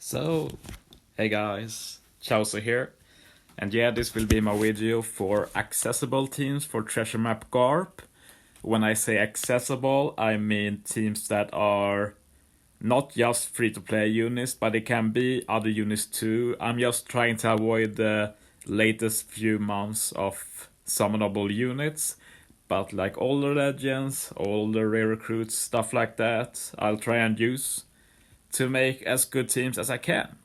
So, hey guys, Chaucer here, and yeah, this will be my video for accessible teams for Treasure Map Garp. When I say accessible, I mean teams that are not just free-to-play units, but it can be other units too. I'm just trying to avoid the latest few months of summonable units, but like older legends, older rare recruits, stuff like that, I'll try and use to make as good teams as I can.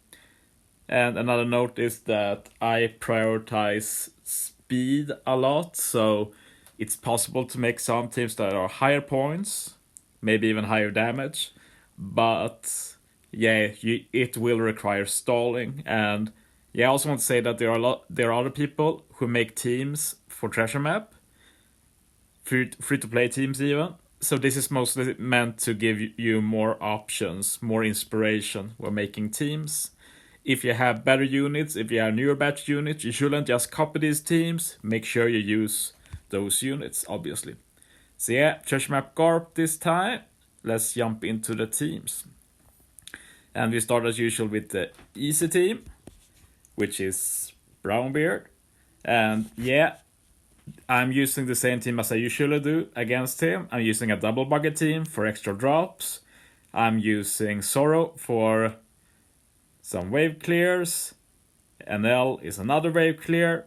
And another note is that I prioritize speed a lot, so it's possible to make some teams that are higher points, maybe even higher damage, but yeah, it will require stalling. And yeah, I also want to say that there are other people who make teams for Treasure Map, free to play teams even. So this is mostly meant to give you more options, more inspiration when making teams. If you have better units, if you have newer batch units, you shouldn't just copy these teams. Make sure you use those units, obviously. So yeah, Treasure Map Garp this time. Let's jump into the teams. And we start as usual with the easy team, which is Brownbeard. And yeah, I'm using the same team as I usually do against him. I'm using a double bucket team for extra drops. I'm using Sorrow for some wave clears. NL is another wave clear.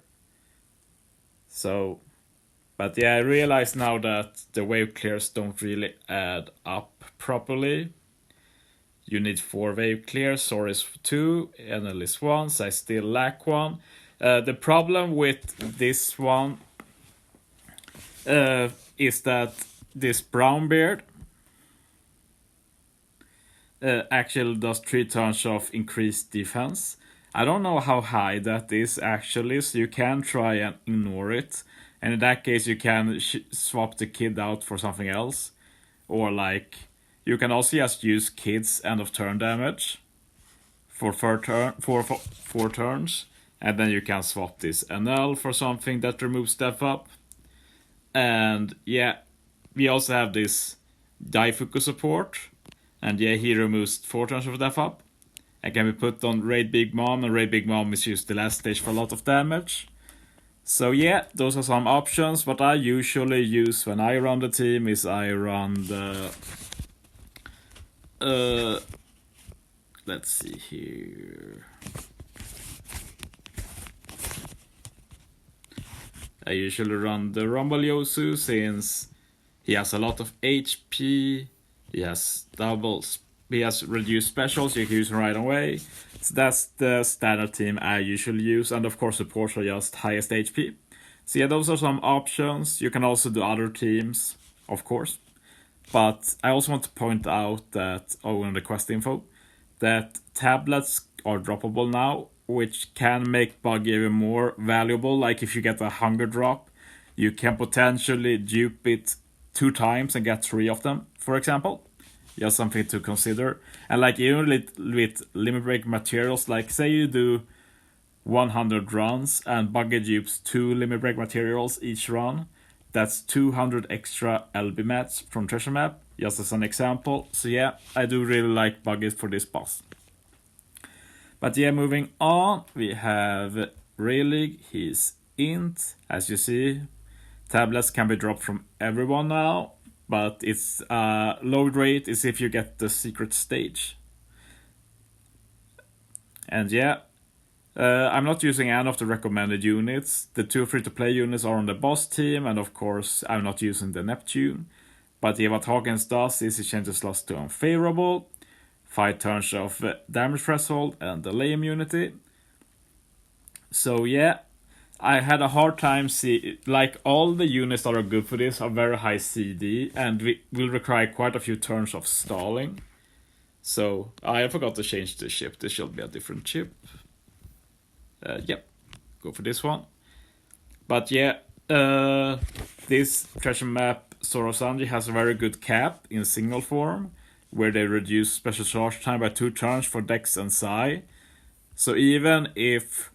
So, but yeah, I realize now that the wave clears don't really add up properly. You need 4 wave clears, Sorrow is 2, NL is 1, so I still lack 1. The problem with this one is that this Brownbeard actually does 3 turns of increased defense. I don't know how high that is actually, so you can try and ignore it. And in that case, you can swap the kid out for something else. Or like, you can also just use kid's end of turn damage for 4 turns. And then you can swap this NL for something that removes step up. And yeah, we also have this Daifuku support. And yeah, he removes 4 turns of death up. And can be put on Raid Big Mom, and Raid Big Mom is used the last stage for a lot of damage. So yeah, those are some options. What I usually use when I run the team is I run the... let's see here... I usually run the Rumble Yosu since he has a lot of HP, he has reduced specials, you can use him right away. So that's the standard team I usually use, and of course supports are just highest HP. So yeah, those are some options. You can also do other teams, of course. But I also want to point out that, in the quest info, that tablets are droppable now, which can make bug even more valuable. Like if you get a hunger drop, you can potentially dupe it 2 times and get 3 of them, for example. Just something to consider. And like even with limit break materials, like say you do 100 runs and buggy dupes 2 limit break materials each run, that's 200 extra LB mats from Treasure Map, just as an example. So yeah, I do really like buggies for this boss. But yeah, moving on, we have Rayleigh, he's int. As you see, tablets can be dropped from everyone now, but its load rate is if you get the secret stage. And yeah, I'm not using any of the recommended units. The 2 free-to-play units are on the boss team, and of course I'm not using the Neptune. But yeah, what Hawkins does is he changes loss to unfavorable, 5 turns of damage threshold, and delay immunity. So yeah, I had a hard time like all the units that are good for this are very high CD and will require quite a few turns of stalling. So I forgot to change the chip. This should be a different chip. Yep, go for this one. But yeah, this Treasure Map Sorosanji has a very good cap in single form, where they reduce special charge time by 2 turns for Dex and Psi. So even if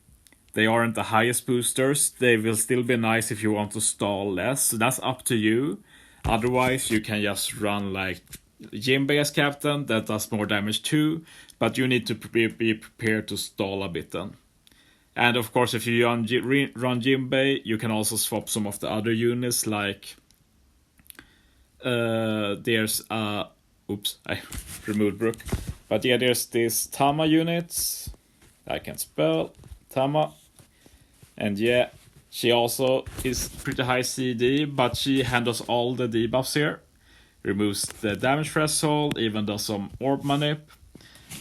they aren't the highest boosters, they will still be nice if you want to stall less. So that's up to you. Otherwise, you can just run like Jinbei as captain, that does more damage too, but you need to be prepared to stall a bit then. And of course, if you run Jinbei, you can also swap some of the other units, like there's oops, I removed Brook. But yeah, there's this Tama units. I can spell Tama. And yeah, she also is pretty high CD, but she handles all the debuffs here. Removes the damage threshold, even does some orb manip.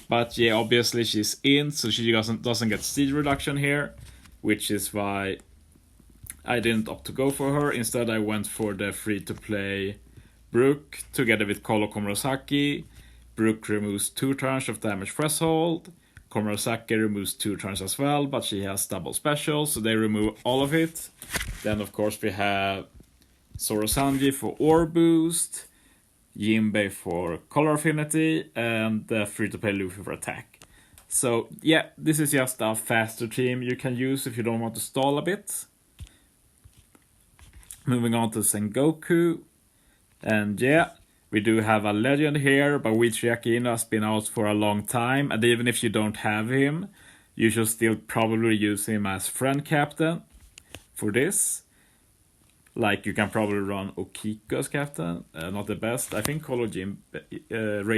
But yeah, obviously she's in, so she doesn't get CD reduction here, which is why I didn't opt to go for her. Instead, I went for the free-to-play Brook together with Kolo Komurosaki. Brook removes 2 turns of damage threshold. Komurosaki removes 2 turns as well, but she has double special, so they remove all of it. Then of course we have Sorosanji for Orb boost, Jinbei for color affinity, and the free-to-play Luffy for attack. So yeah, this is just a faster team you can use if you don't want to stall a bit. Moving on to Sengoku. And yeah, we do have a legend here, but Whitebeard has been out for a long time, and even if you don't have him, you should still probably use him as friend captain for this. Like, you can probably run Okiko as captain, not the best. I think Ray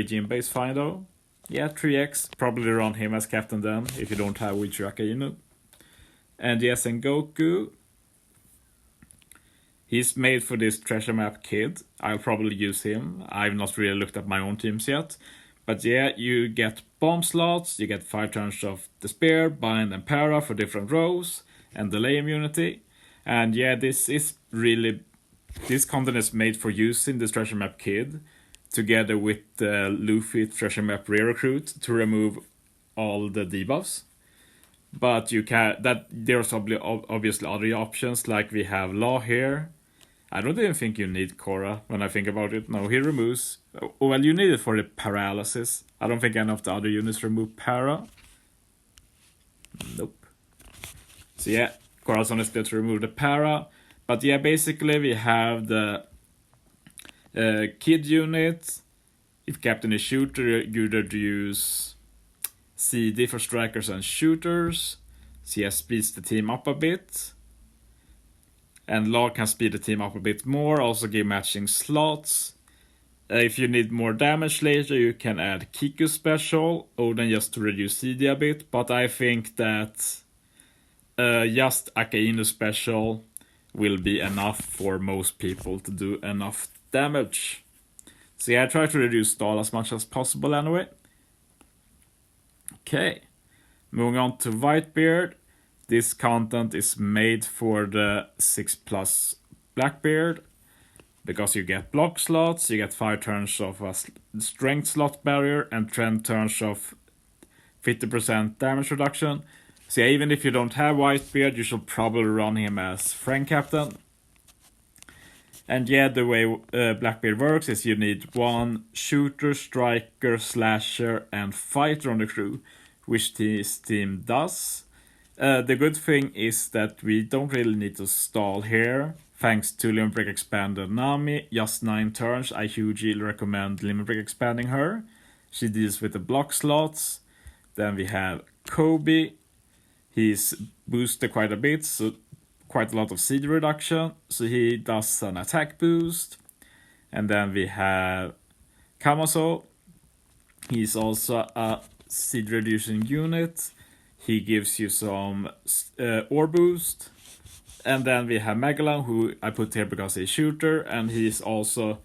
Jinbei is fine though. Yeah, 3x, probably run him as captain then, if you don't have Whitebeard. And yes, Sengoku, he's made for this treasure map kid. I'll probably use him. I've not really looked at my own teams yet. But yeah, you get bomb slots, you get 5 turns of Despair, Bind and Para for different rows, and delay immunity. And yeah, this content is made for using this treasure map kid together with the Luffy treasure map rare recruit to remove all the debuffs. But there's obviously other options, like we have Law here. I don't even think you need Korra when I think about it. No, he removes. Well, you need it for the paralysis. I don't think any of the other units remove para. Nope. So yeah, Korra's on is there to remove the para. But yeah, basically we have the kid unit. If captain is shooter, you either use CD for strikers and shooters. CS speeds the team up a bit. And Law can speed the team up a bit more, also give matching slots. If you need more damage later, you can add Kiku special, Oden just to reduce CD a bit. But I think that just Akainu special will be enough for most people to do enough damage. So yeah, I try to reduce stall as much as possible anyway. Okay, moving on to Whitebeard. This content is made for the 6+ Blackbeard, because you get block slots, you get 5 turns of a strength slot barrier, and 10 turns of 50% damage reduction. So yeah, even if you don't have Whitebeard, you should probably run him as friend captain. And yeah, the way Blackbeard works is you need 1 shooter, striker, slasher, and fighter on the crew, which this team does. The good thing is that we don't really need to stall here. Thanks to Limit Break Expander Nami, just 9 turns. I hugely recommend Limit Break expanding her. She deals with the block slots. Then we have Kobe. He's boosted quite a bit, so quite a lot of CD reduction. So he does an attack boost. And then we have Kamaso. He's also a CD reducing unit. He gives you some ore boost. And then we have Magellan, who I put here because he's shooter, and he's also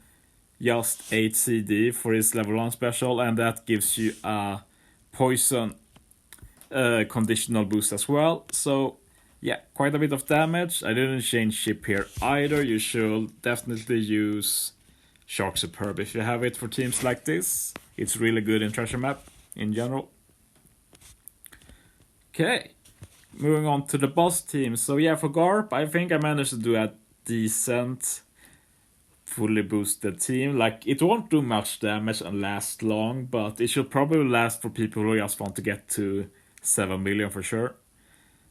just 8 CD for his level 1 special, and that gives you a poison conditional boost as well. So yeah, quite a bit of damage. I didn't change ship here either. You should definitely use Shark Superb if you have it for teams like this. It's really good in Treasure Map in general. Okay, moving on to the boss team. So yeah, for Garp, I think I managed to do a decent fully boosted team. Like, it won't do much damage and last long, but it should probably last for people who just want to get to 7 million for sure.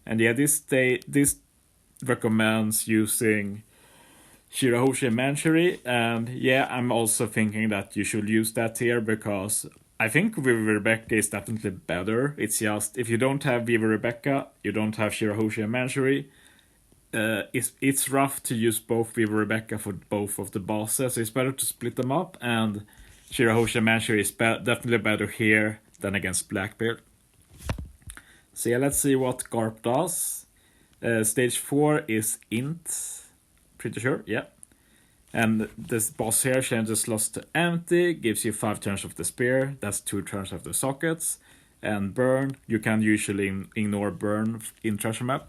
And yeah, this recommends using Shirahoshi Manchuri, and yeah, I'm also thinking that you should use that here because I think Viva Rebecca is definitely better. It's just if you don't have Viva Rebecca, you don't have Shirahoshi and Manchuri. It's rough to use both Viva Rebecca for both of the bosses, so it's better to split them up, and Shirahoshi and Manchuri is definitely better here than against Blackbeard. So yeah, let's see what Garp does. Stage 4 is Int, pretty sure, yeah. And this boss here changes slots to empty, gives you 5 turns of the spear, that's 2 turns of the sockets. And burn, you can usually ignore burn in Treasure Map.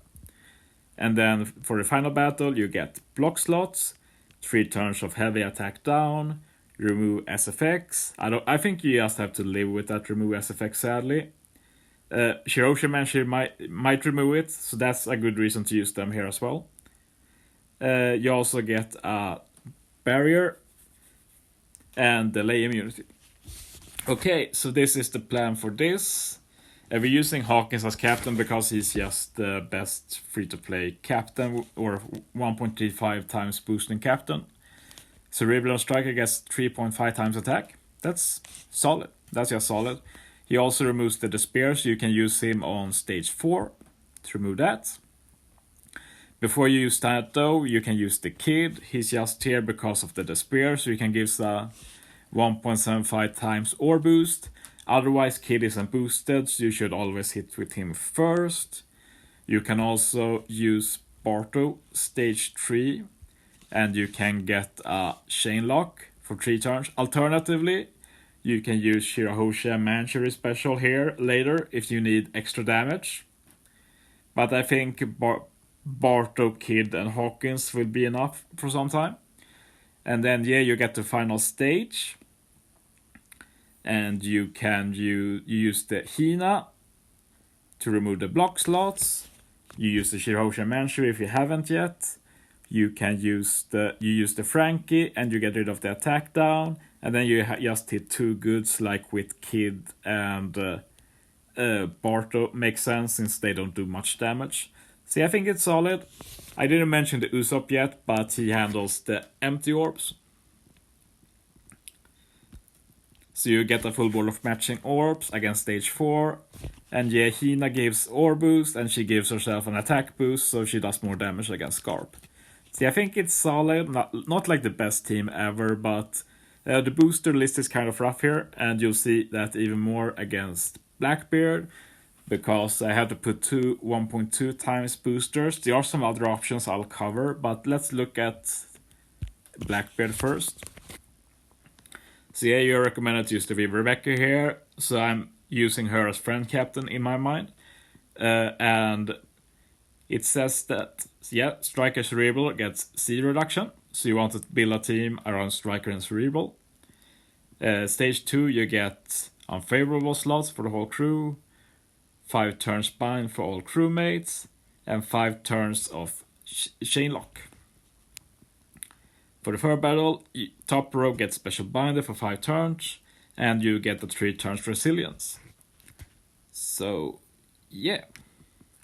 And then for the final battle, you get block slots, 3 turns of heavy attack down, remove SFX. I think you just have to live with that remove SFX, sadly. Shirahoshi Manchuri might remove it, so that's a good reason to use them here as well. You also get a barrier and delay immunity. Okay, so this is the plan for this. We're using Hawkins as captain because he's just the best free-to-play captain, or 1.35 times boosting captain. Cerebral Striker gets 3.5 times attack. That's solid. That's just solid. He also removes the despair, so you can use him on stage 4 to remove that. Before you use that though, you can use the kid. He's just here because of the despair, so you can give the 1.75 times ore boost. Otherwise, kid isn't boosted, so you should always hit with him first. You can also use Barto stage 3, and you can get a chain lock for 3 turns. Alternatively, you can use Shirahoshi and Manchuri special here later if you need extra damage. But I think Barto, Kid, and Hawkins will be enough for some time. And then yeah, you get the final stage. And you can use the Hina to remove the block slots. You use the Shirahoshi and Manchuri if you haven't yet. You can use the Frankie and you get rid of the attack down. And then you just hit 2 goods like with Kid and Barto. Makes sense since they don't do much damage. See, I think it's solid. I didn't mention the Usopp yet, but he handles the empty orbs. So you get a full board of matching orbs against stage 4. And yeah, Hina gives ore boost and she gives herself an attack boost, so she does more damage against Garp. See, I think it's solid, not like the best team ever, but the booster list is kind of rough here, and you'll see that even more against Blackbeard, because I had to put 2 1.2 times boosters. There are some other options I'll cover, but let's look at Blackbeard first. So yeah, you're recommended to use the Viva Rebecca here, so I'm using her as friend captain in my mind. And it says that, yeah, Striker Cerebral gets C reduction, so you want to build a team around Striker and Cerebral. Stage 2, you get unfavorable slots for the whole crew, 5 turns bind for all crewmates, and 5 turns of chain lock. For the third battle, top row gets special binder for 5 turns, and you get the 3 turns resilience. So, yeah,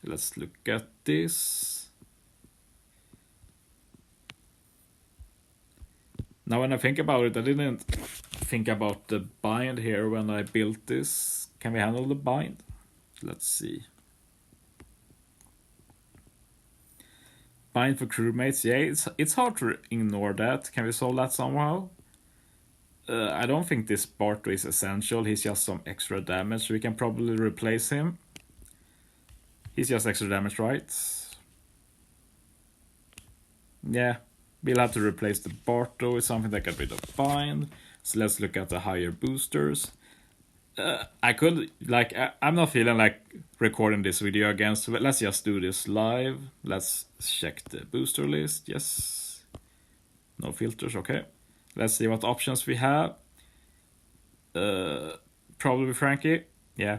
let's look at this. Now when I think about it, I didn't think about the bind here when I built this. Can we handle the bind? Let's see. Bind for crewmates, yeah, it's hard to ignore that. Can we solve that somehow? I don't think this Barto is essential. He's just some extra damage, so we can probably replace him. He's just extra damage, right? Yeah, we'll have to replace the Barto with something that got rid of bind. So let's look at the higher boosters. I could, like, I'm not feeling like recording this video again, so let's just do this live. Let's check the booster list. Yes. No filters, okay. Let's see what options we have. Probably Frankie. Yeah,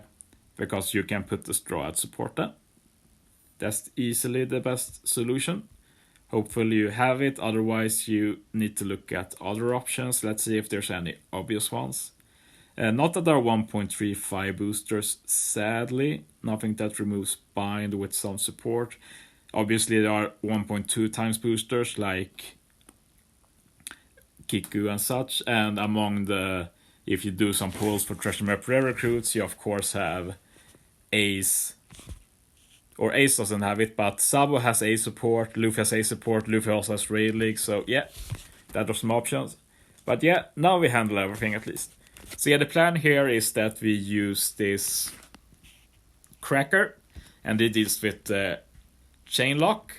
because you can put the straw at support then. That's easily the best solution. Hopefully you have it, otherwise you need to look at other options. Let's see if there's any obvious ones. Not that there are 1.35 boosters, sadly. Nothing that removes bind with some support. Obviously there are 1.2 times boosters like Kiku and such. And among the, if you do some pulls for Treasure Map Rare Recruits, you of course have Ace. Or Ace doesn't have it, but Sabo has Ace support, Luffy has Ace support, Luffy also has Raid League, so yeah, that are some options. But yeah, now we handle everything at least. So yeah, the plan here is that we use this Cracker, and he deals with Chain Lock.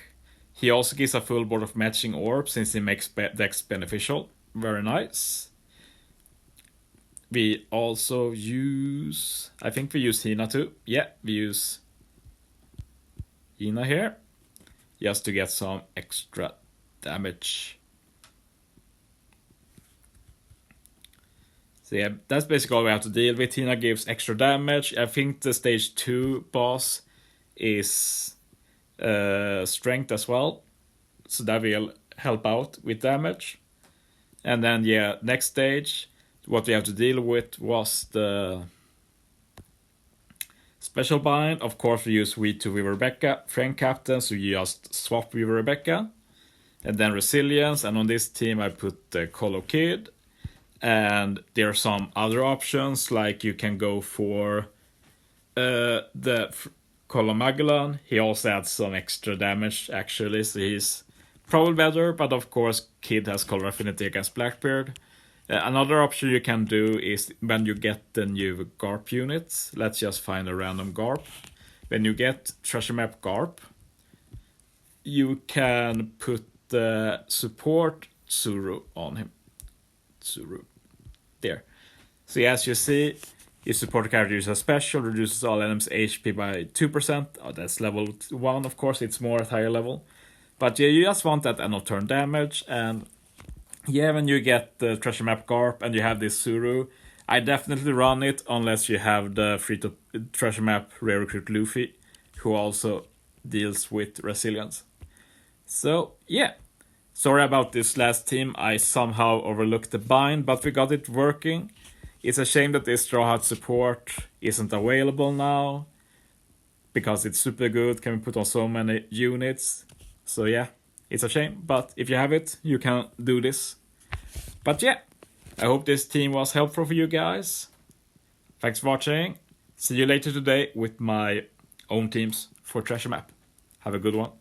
He also gives a full board of matching orbs since he makes Dex beneficial. Very nice. We also use, I think we use Hina too. Yeah, we use Hina here, just to get some extra damage. So yeah, that's basically all we have to deal with. Hina gives extra damage. I think the stage 2 boss is strength as well, so that will help out with damage. And then yeah, next stage, what we have to deal with was the special bind. Of course, we use V2 with Rebecca, friend captain, so you just swap with Rebecca. And then resilience, and on this team I put the Colo Kid. And there are some other options, like you can go for the Colo Magellan. He also adds some extra damage actually, so he's probably better, but of course Kid has color affinity against Blackbeard. Another option you can do is when you get the new Garp units, let's just find a random Garp. When you get Treasure Map Garp, you can put the support Tsuru on him. Tsuru. There. So yeah, as you see, his support character uses a special, reduces all enemies' HP by 2%. Oh, that's level 1, of course, it's more at higher level. But yeah, you just want that and not turn damage. And yeah, when you get the Treasure Map Garp and you have this Tsuru, I definitely run it unless you have the free-to Treasure Map Rare Recruit Luffy, who also deals with resilience. So yeah, sorry about this last team, I somehow overlooked the bind, but we got it working. It's a shame that this Straw Hat support isn't available now, because it's super good, can be put on so many units. So yeah, it's a shame, but if you have it, you can do this. But yeah, I hope this team was helpful for you guys. Thanks for watching. See you later today with my own teams for Treasure Map. Have a good one.